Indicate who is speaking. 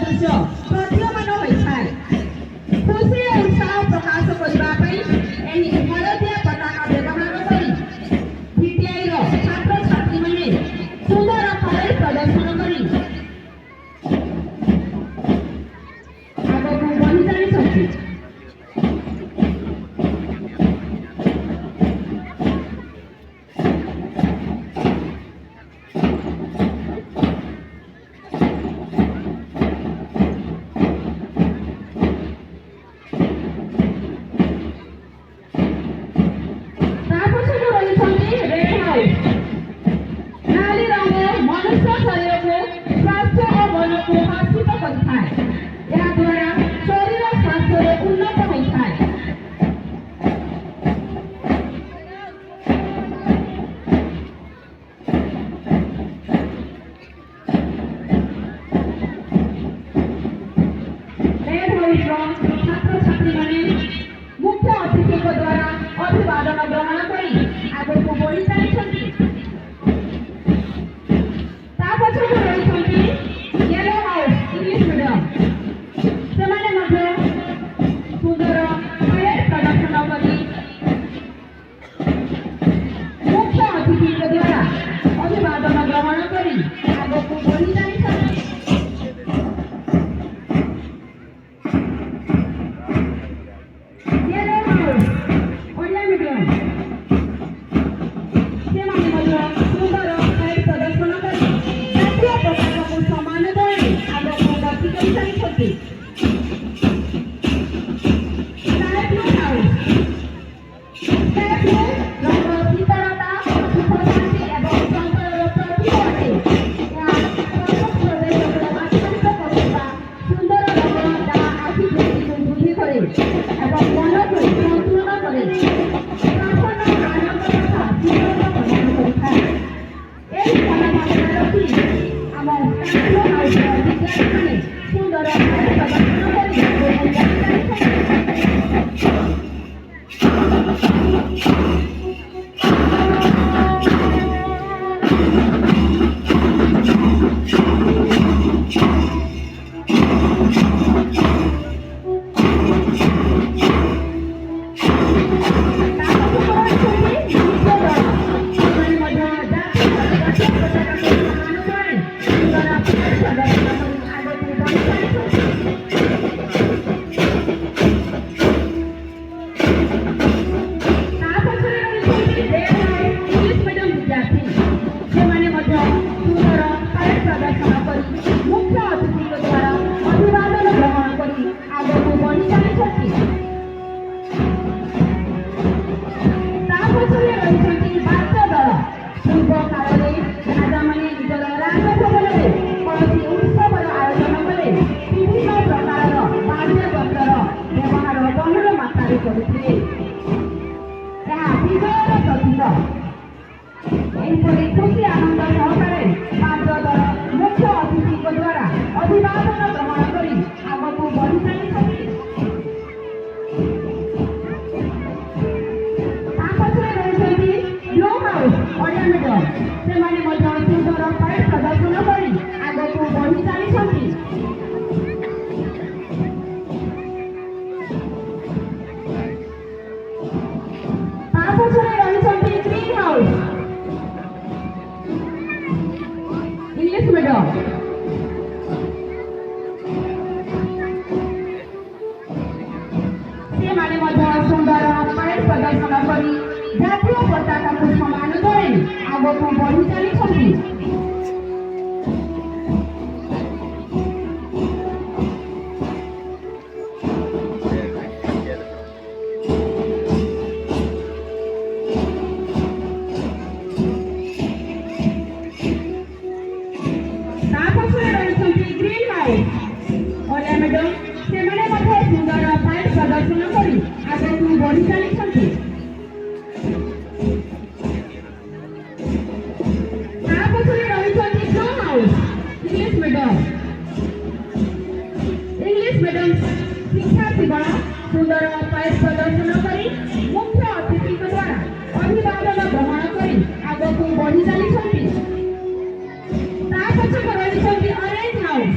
Speaker 1: दृश्य प्रतीयमान होता है। खुशी और उत्साह प्रकाश करने हलदिया पताका व्यवहार कर बीटीआई छात्र छात्री मैंने सुंदर परेड प्रदर्शन कर आगे बढ़ी जानी। छात्र छात्री मैंने मुख्य अतिथि द्वारा अभिवादन ग्रहण कर आगे को बढ़ी जाती। पछक रही येलो हाउस इंग्लिश मीडियम से सुंदर परेड प्रदर्शन कर मुख्य अतिथि द्वारा अभिवादन ग्रहण कर आगे को बढ़ी जाती। खुशी आनंद सहकारे पांच दल मुख्य अतिथि द्वारा अभिवादन ग्रहण कर आग को बढ़ी जाती। ब्लू हाउस ओडिया मीडियम से सुंदर परेड प्रदर्शन कर आग को बढ़ी जाती। ग्रीन हाउस इंग्लिश मीडियम से सुंदर परेड प्रदर्शन कर जातीय पताका को सम्मान कर आग को बढ़ी जाती। ग्रीन हाउस ओडिया मीडियम से सुंदर परेड प्रदर्शन कर आगे को बढ़ी जाती। ब्लू हाउस इंग्लिश मीडियम शिक्षार्थीगण सुंदर परेड प्रदर्शन कर मुख्य अतिथि द्वारा अभिवादन ग्रहण कर आग को बढ़ी जाती। Orange house